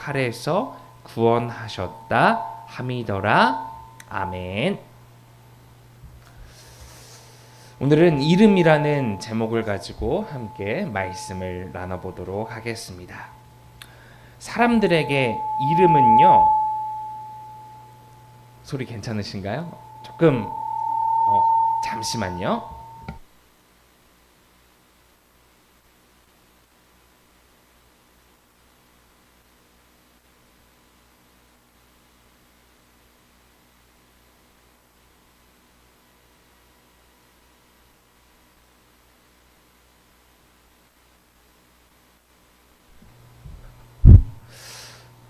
칼에서 구원하셨다 함이더라. 아멘. 오늘은 이름이라는 제목을 가지고 함께 말씀을 나눠보도록 하겠습니다. 사람들에게 이름은요, 소리 괜찮으신가요? 조금 잠시만요.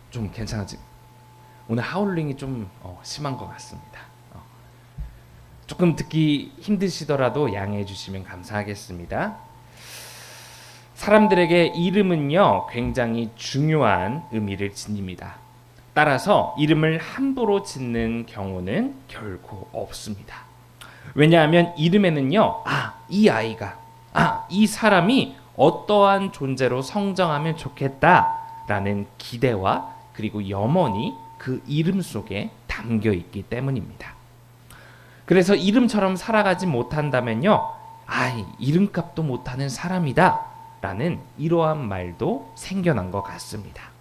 좀 괜찮아지? 오늘 하울링이 좀 심한 것 같습니다. 조금 듣기 힘드시더라도 양해해 주시면 감사하겠습니다. 사람들에게 이름은요, 굉장히 중요한 의미를 지닙니다. 따라서 이름을 함부로 짓는 경우는 결코 없습니다. 왜냐하면 이름에는요, 이 아이가, 이 사람이 어떠한 존재로 성장하면 좋겠다라는 기대와 그리고 염원이 그 이름 속에 담겨 있기 때문입니다. 그래서 이름처럼 살아가지 못한다면요, 이름값도 못하는 사람이다 라는 이러한 말도 생겨난 것 같습니다.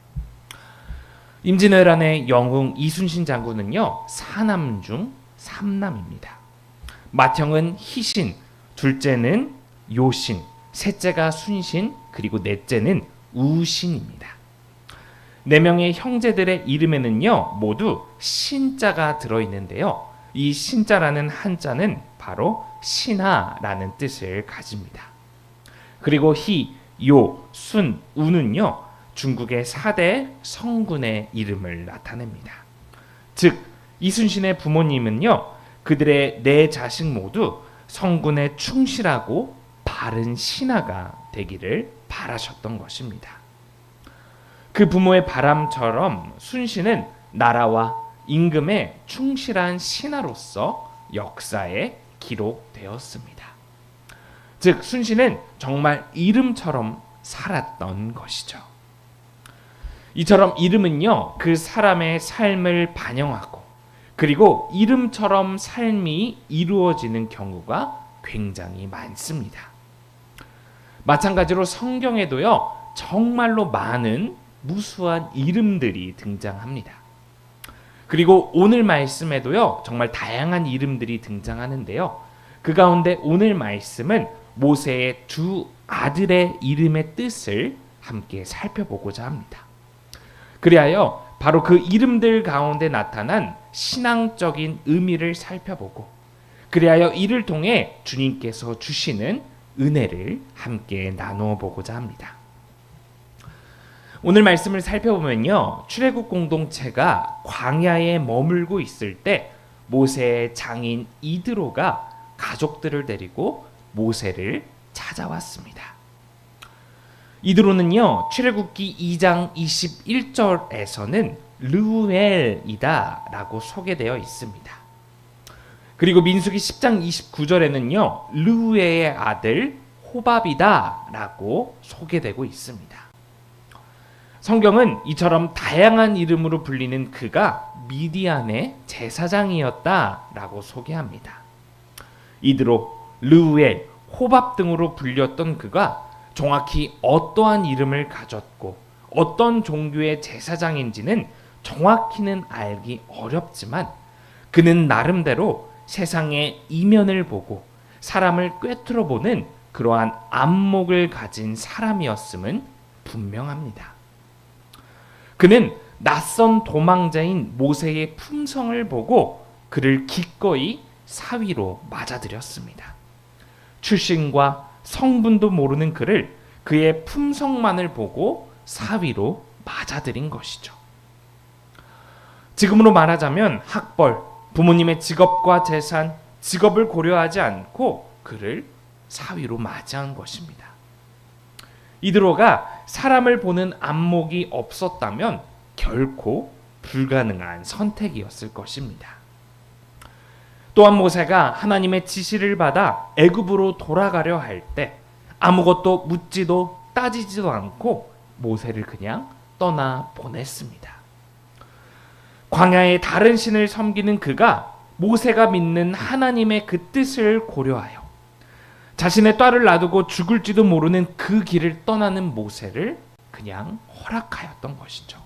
임진왜란의 영웅 이순신 장군은요, 4남 중 3남입니다. 맏형은 희신, 둘째는 요신, 셋째가 순신, 그리고 넷째는 우신입니다. 4명의 형제들의 이름에는요, 모두 신자가 들어있는데요, 이 신자라는 한자는 바로 신하라는 뜻을 가집니다. 그리고 희, 요, 순, 우는요, 중국의 4대 성군의 이름을 나타냅니다. 즉 이순신의 부모님은요, 그들의 4자식 모두 성군에 충실하고 바른 신하가 되기를 바라셨던 것입니다. 그 부모의 바람처럼 순신은 나라와 임금에 충실한 신하로서 역사에 기록되었습니다. 즉 순신은 정말 이름처럼 살았던 것이죠. 이처럼 이름은요, 그 사람의 삶을 반영하고 그리고 이름처럼 삶이 이루어지는 경우가 굉장히 많습니다. 마찬가지로 성경에도요, 정말로 많은 무수한 이름들이 등장합니다. 그리고 오늘 말씀에도요, 정말 다양한 이름들이 등장하는데요, 그 가운데 오늘 말씀은 모세의 2 아들의 이름의 뜻을 함께 살펴보고자 합니다. 그리하여 바로 그 이름들 가운데 나타난 신앙적인 의미를 살펴보고, 그리하여 이를 통해 주님께서 주시는 은혜를 함께 나누어 보고자 합니다. 오늘 말씀을 살펴보면요, 출애굽 공동체가 광야에 머물고 있을 때 모세의 장인 이드로가 가족들을 데리고 모세를 찾아왔습니다. 이드로는요, 출애굽기 2장 21절에서는 르우엘이다 라고 소개되어 있습니다. 그리고 민수기 10장 29절에는요, 르우엘의 아들 호밥이다 라고 소개되고 있습니다. 성경은 이처럼 다양한 이름으로 불리는 그가 미디안의 제사장이었다라고 소개합니다. 이드로, 르우엘, 호밥 등으로 불렸던 그가 정확히 어떠한 이름을 가졌고 어떤 종교의 제사장인지는 정확히는 알기 어렵지만 그는 나름대로 세상의 이면을 보고 사람을 꿰뚫어보는 그러한 안목을 가진 사람이었음은 분명합니다. 그는 낯선 도망자인 모세의 품성을 보고 그를 기꺼이 사위로 맞아들였습니다. 출신과 성분도 모르는 그를 그의 품성만을 보고 사위로 맞아들인 것이죠. 지금으로 말하자면 학벌, 부모님의 직업과 재산, 직업을 고려하지 않고 그를 사위로 맞이한 것입니다. 이드로가 사람을 보는 안목이 없었다면 결코 불가능한 선택이었을 것입니다. 또한 모세가 하나님의 지시를 받아 애굽으로 돌아가려 할 때 아무것도 묻지도 따지지도 않고 모세를 그냥 떠나 보냈습니다. 광야의 다른 신을 섬기는 그가 모세가 믿는 하나님의 그 뜻을 고려하여 자신의 딸을 놔두고 죽을지도 모르는 그 길을 떠나는 모세를 그냥 허락하였던 것이죠.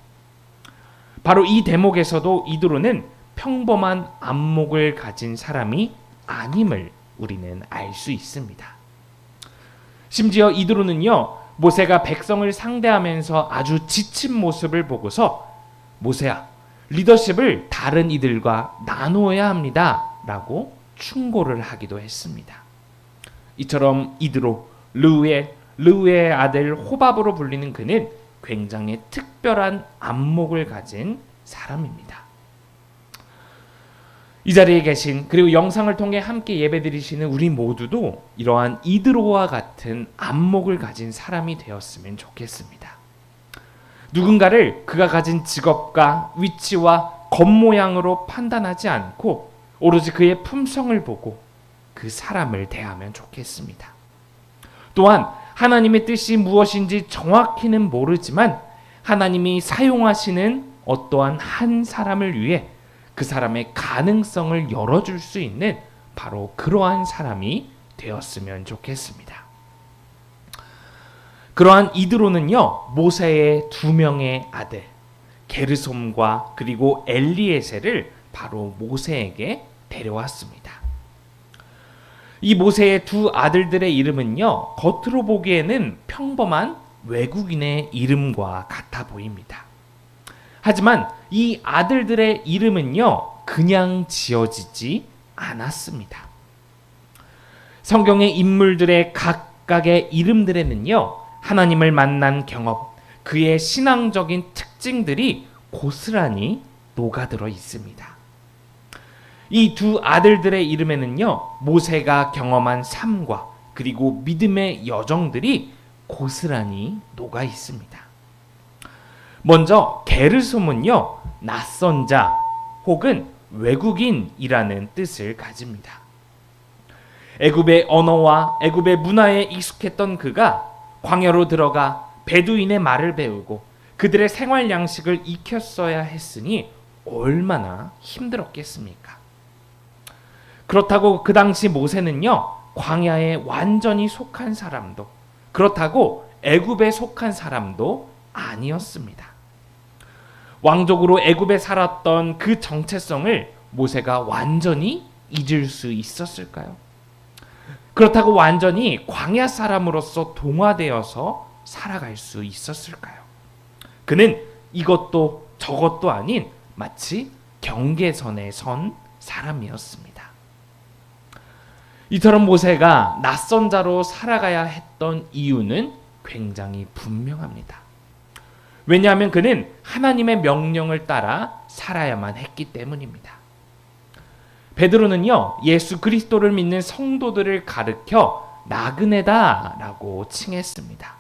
바로 이 대목에서도 이드로는 평범한 안목을 가진 사람이 아님을 우리는 알 수 있습니다. 심지어 이드로는요, 모세가 백성을 상대하면서 아주 지친 모습을 보고서 모세야, 리더십을 다른 이들과 나누어야 합니다 라고 충고를 하기도 했습니다. 이처럼 이드로, 르우의 아들 호밥으로 불리는 그는 굉장히 특별한 안목을 가진 사람입니다. 이 자리에 계신, 그리고 영상을 통해 함께 예배드리시는 우리 모두도 이러한 이드로와 같은 안목을 가진 사람이 되었으면 좋겠습니다. 누군가를 그가 가진 직업과 위치와 겉모양으로 판단하지 않고 오로지 그의 품성을 보고 그 사람을 대하면 좋겠습니다. 또한 하나님의 뜻이 무엇인지 정확히는 모르지만 하나님이 사용하시는 어떠한 한 사람을 위해 그 사람의 가능성을 열어줄 수 있는 바로 그러한 사람이 되었으면 좋겠습니다. 그러한 이드로는요, 모세의 두 명의 아들 게르솜과 그리고 엘리에셀을 바로 모세에게 데려왔습니다. 이 모세의 두 아들들의 이름은요, 겉으로 보기에는 평범한 외국인의 이름과 같아 보입니다. 하지만 이 아들들의 이름은요, 그냥 지어지지 않았습니다. 성경의 인물들의 각각의 이름들에는요, 하나님을 만난 경험, 그의 신앙적인 특징들이 고스란히 녹아들어 있습니다. 이 두 아들들의 이름에는요, 모세가 경험한 삶과 그리고 믿음의 여정들이 고스란히 녹아 있습니다. 먼저 게르솜은요, 낯선 자 혹은 외국인이라는 뜻을 가집니다. 애굽의 언어와 애굽의 문화에 익숙했던 그가 광야로 들어가 베두인의 말을 배우고 그들의 생활 양식을 익혔어야 했으니 얼마나 힘들었겠습니까? 그렇다고 그 당시 모세는요, 광야에 완전히 속한 사람도, 그렇다고 애굽에 속한 사람도 아니었습니다. 왕족으로 애굽에 살았던 그 정체성을 모세가 완전히 잊을 수 있었을까요? 그렇다고 완전히 광야 사람으로서 동화되어서 살아갈 수 있었을까요? 그는 이것도 저것도 아닌 마치 경계선에 선 사람이었습니다. 이처럼 모세가 낯선 자로 살아가야 했던 이유는 굉장히 분명합니다. 왜냐하면 그는 하나님의 명령을 따라 살아야만 했기 때문입니다. 베드로는요, 예수 그리스도를 믿는 성도들을 가르쳐 나그네다라고 칭했습니다.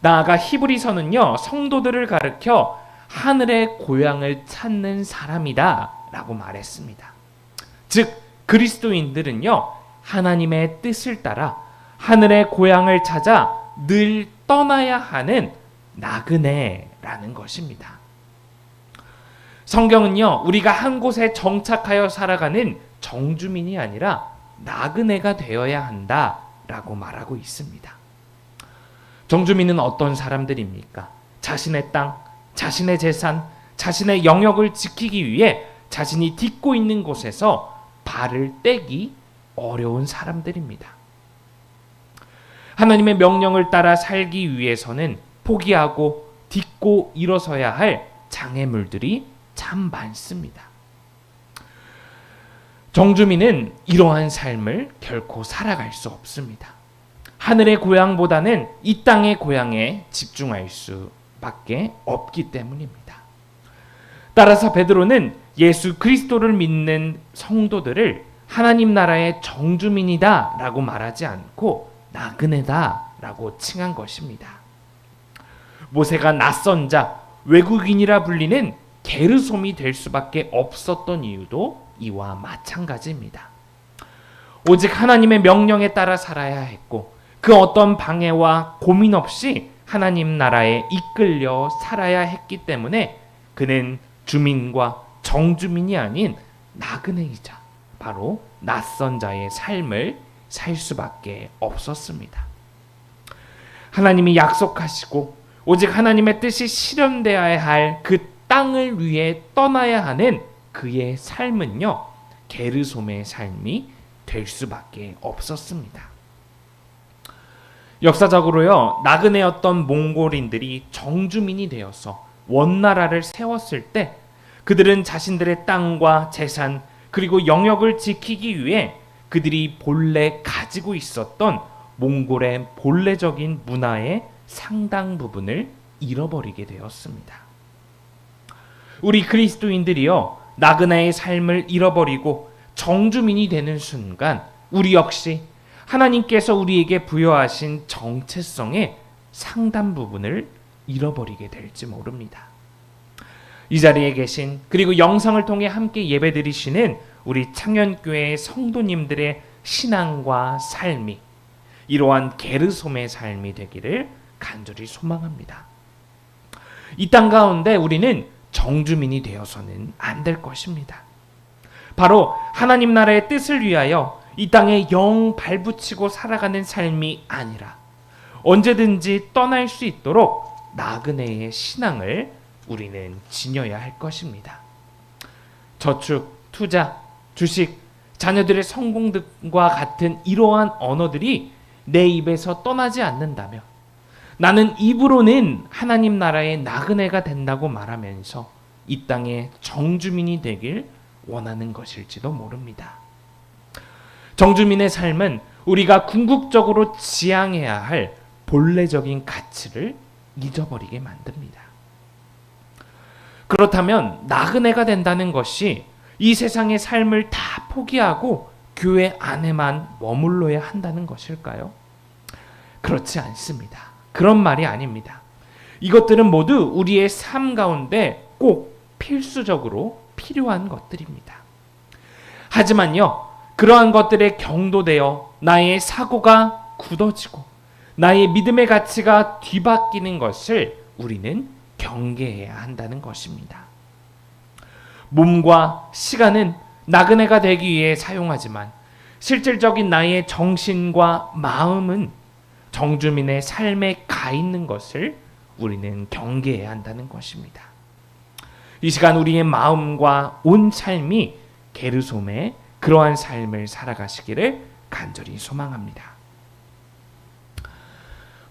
나아가 히브리서는요, 성도들을 가르쳐 하늘의 고향을 찾는 사람이다라고 말했습니다. 즉 그리스도인들은요, 하나님의 뜻을 따라 하늘의 고향을 찾아 늘 떠나야 하는 나그네라는 것입니다. 성경은요, 우리가 한 곳에 정착하여 살아가는 정주민이 아니라 나그네가 되어야 한다라고 말하고 있습니다. 정주민은 어떤 사람들입니까? 자신의 땅, 자신의 재산, 자신의 영역을 지키기 위해 자신이 딛고 있는 곳에서 발을 떼기 어려운 사람들입니다. 하나님의 명령을 따라 살기 위해서는 포기하고 딛고 일어서야 할 장애물들이 참 많습니다. 정주민은 이러한 삶을 결코 살아갈 수 없습니다. 하늘의 고향보다는 이 땅의 고향에 집중할 수밖에 없기 때문입니다. 따라서 베드로는 예수 그리스도를 믿는 성도들을 하나님 나라의 정주민이다 라고 말하지 않고 나그네다 라고 칭한 것입니다. 모세가 낯선 자, 외국인이라 불리는 게르솜이 될 수밖에 없었던 이유도 이와 마찬가지입니다. 오직 하나님의 명령에 따라 살아야 했고 그 어떤 방해와 고민 없이 하나님 나라에 이끌려 살아야 했기 때문에 그는 주민과 정주민이 아닌 나그네이자 바로 낯선 자의 삶을 살 수밖에 없었습니다. 하나님이 약속하시고 오직 하나님의 뜻이 실현되어야 할 그 땅을 위해 떠나야 하는 그의 삶은요, 게르솜의 삶이 될 수밖에 없었습니다. 역사적으로요, 나그네였던 몽골인들이 정주민이 되어서 원나라를 세웠을 때 그들은 자신들의 땅과 재산 그리고 영역을 지키기 위해 그들이 본래 가지고 있었던 몽골의 본래적인 문화의 상당 부분을 잃어버리게 되었습니다. 우리 그리스도인들이요, 나그네의 삶을 잃어버리고 정주민이 되는 순간 우리 역시 하나님께서 우리에게 부여하신 정체성의 상당 부분을 잃어버리게 될지 모릅니다. 이 자리에 계신 그리고 영상을 통해 함께 예배드리시는 우리 창현교회의 성도님들의 신앙과 삶이 이러한 게르솜의 삶이 되기를 간절히 소망합니다. 이 땅 가운데 우리는 정주민이 되어서는 안 될 것입니다. 바로 하나님 나라의 뜻을 위하여 이 땅에 영 발붙이고 살아가는 삶이 아니라 언제든지 떠날 수 있도록 나그네의 신앙을 우리는 지녀야 할 것입니다. 저축, 투자, 주식, 자녀들의 성공 등과 같은 이러한 언어들이 내 입에서 떠나지 않는다면 나는 입으로는 하나님 나라의 나그네가 된다고 말하면서 이 땅의 정주민이 되길 원하는 것일지도 모릅니다. 정주민의 삶은 우리가 궁극적으로 지향해야 할 본래적인 가치를 잊어버리게 만듭니다. 그렇다면 나그네가 된다는 것이 이 세상의 삶을 다 포기하고 교회 안에만 머물러야 한다는 것일까요? 그렇지 않습니다. 그런 말이 아닙니다. 이것들은 모두 우리의 삶 가운데 꼭 필수적으로 필요한 것들입니다. 하지만요, 그러한 것들에 경도되어 나의 사고가 굳어지고 나의 믿음의 가치가 뒤바뀌는 것을 우리는 경계해야 한다는 것입니다. 몸과 시간은 나그네가 되기 위해 사용하지만 실질적인 나의 정신과 마음은 정주민의 삶에 가 있는 것을 우리는 경계해야 한다는 것입니다. 이 시간 우리의 마음과 온 삶이 게르솜의 그러한 삶을 살아가시기를 간절히 소망합니다.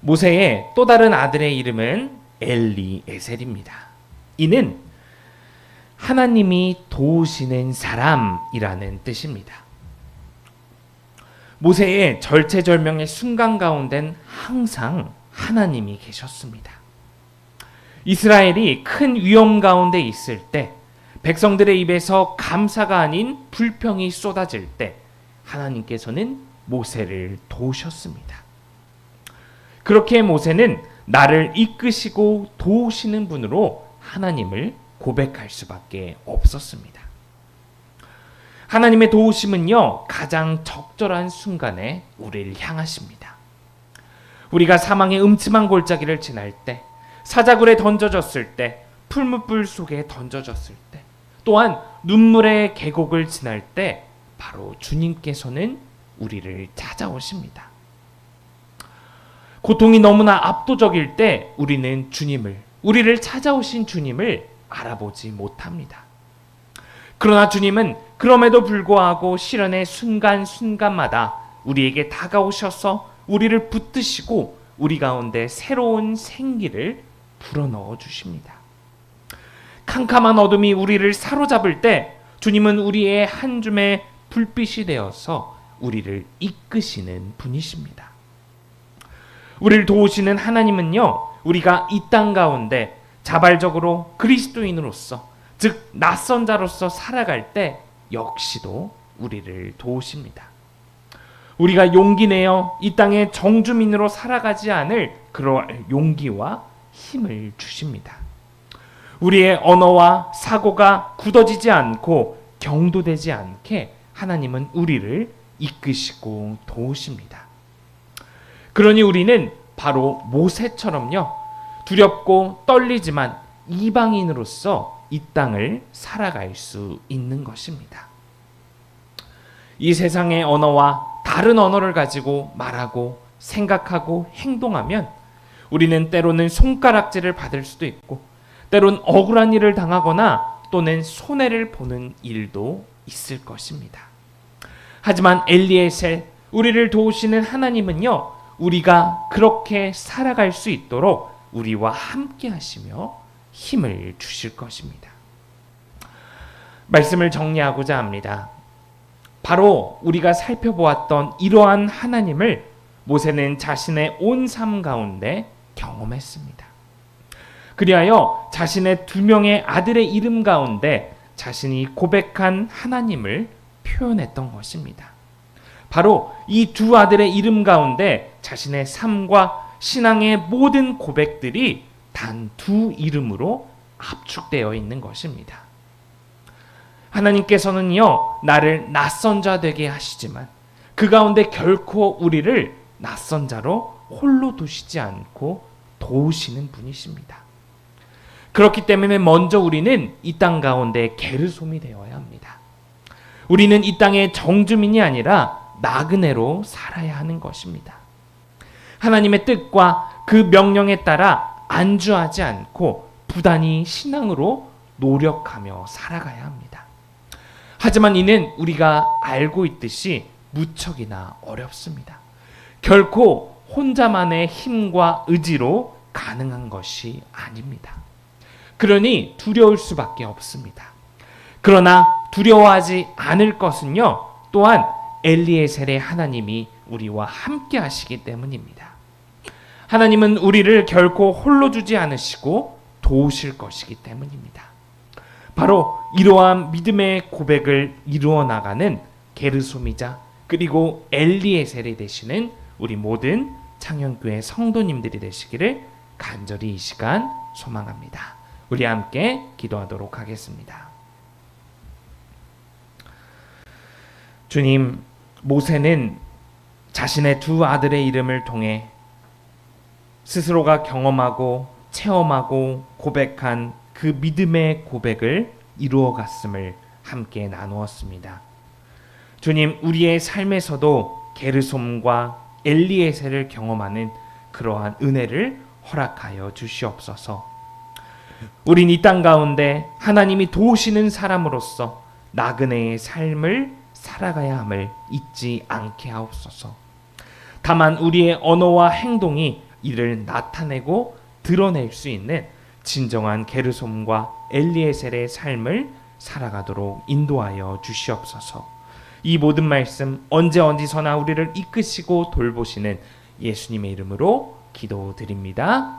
모세의 또 다른 아들의 이름은 엘리에셀입니다. 이는 하나님이 도우시는 사람이라는 뜻입니다. 모세의 절체절명의 순간 가운데는 항상 하나님이 계셨습니다. 이스라엘이 큰 위험 가운데 있을 때 백성들의 입에서 감사가 아닌 불평이 쏟아질 때 하나님께서는 모세를 도우셨습니다. 그렇게 모세는 나를 이끄시고 도우시는 분으로 하나님을 고백할 수밖에 없었습니다. 하나님의 도우심은요, 가장 적절한 순간에 우리를 향하십니다. 우리가 사망의 음침한 골짜기를 지날 때, 사자굴에 던져졌을 때, 풀무불 속에 던져졌을 때, 또한 눈물의 계곡을 지날 때 바로 주님께서는 우리를 찾아오십니다. 고통이 너무나 압도적일 때 우리를 찾아오신 주님을 알아보지 못합니다. 그러나 주님은 그럼에도 불구하고 시련의 순간순간마다 우리에게 다가오셔서 우리를 붙드시고 우리 가운데 새로운 생기를 불어넣어 주십니다. 캄캄한 어둠이 우리를 사로잡을 때 주님은 우리의 한 줌의 불빛이 되어서 우리를 이끄시는 분이십니다. 우리를 도우시는 하나님은요, 우리가 이 땅 가운데 자발적으로 그리스도인으로서, 즉 낯선 자로서 살아갈 때 역시도 우리를 도우십니다. 우리가 용기 내어 이 땅의 정주민으로 살아가지 않을 그러한 용기와 힘을 주십니다. 우리의 언어와 사고가 굳어지지 않고 경도되지 않게 하나님은 우리를 이끄시고 도우십니다. 그러니 우리는 바로 모세처럼요. 두렵고 떨리지만 이방인으로서 이 땅을 살아갈 수 있는 것입니다. 이 세상의 언어와 다른 언어를 가지고 말하고 생각하고 행동하면 우리는 때로는 손가락질을 받을 수도 있고 때론 억울한 일을 당하거나 또는 손해를 보는 일도 있을 것입니다. 하지만 엘리에셀, 우리를 도우시는 하나님은요, 우리가 그렇게 살아갈 수 있도록 우리와 함께 하시며 힘을 주실 것입니다. 말씀을 정리하고자 합니다. 바로 우리가 살펴보았던 이러한 하나님을 모세는 자신의 온 삶 가운데 경험했습니다. 그리하여 자신의 2명의 아들의 이름 가운데 자신이 고백한 하나님을 표현했던 것입니다. 바로 이 2 아들의 이름 가운데 자신의 삶과 신앙의 모든 고백들이 단 2 이름으로 압축되어 있는 것입니다. 하나님께서는요, 나를 낯선 자 되게 하시지만 그 가운데 결코 우리를 낯선 자로 홀로 두시지 않고 도우시는 분이십니다. 그렇기 때문에 먼저 우리는 이 땅 가운데 게르솜이 되어야 합니다. 우리는 이 땅의 정주민이 아니라 나그네로 살아야 하는 것입니다. 하나님의 뜻과 그 명령에 따라 안주하지 않고 부단히 신앙으로 노력하며 살아가야 합니다. 하지만 이는 우리가 알고 있듯이 무척이나 어렵습니다. 결코 혼자만의 힘과 의지로 가능한 것이 아닙니다. 그러니 두려울 수밖에 없습니다. 그러나 두려워하지 않을 것은요, 또한 엘리에셀의 하나님이 우리와 함께 하시기 때문입니다. 하나님은 우리를 결코 홀로 두지 않으시고 도우실 것이기 때문입니다. 바로 이러한 믿음의 고백을 이루어 나가는 게르솜이자 그리고 엘리에셀이 되시는 우리 모든 창현교회 성도님들이 되시기를 간절히 이 시간 소망합니다. 우리 함께 기도하도록 하겠습니다. 주님, 모세는 자신의 2 아들의 이름을 통해 스스로가 경험하고 체험하고 고백한 그 믿음의 고백을 이루어갔음을 함께 나누었습니다. 주님, 우리의 삶에서도 게르솜과 엘리에셀을 경험하는 그러한 은혜를 허락하여 주시옵소서. 우린 이 땅 가운데 하나님이 도우시는 사람으로서 나그네의 삶을 살아가야 함을 잊지 않게 하옵소서. 다만 우리의 언어와 행동이 이를 나타내고 드러낼 수 있는 진정한 게르솜과 엘리에셀의 삶을 살아가도록 인도하여 주시옵소서. 이 모든 말씀 언제 어디서나 우리를 이끄시고 돌보시는 예수님의 이름으로 기도드립니다.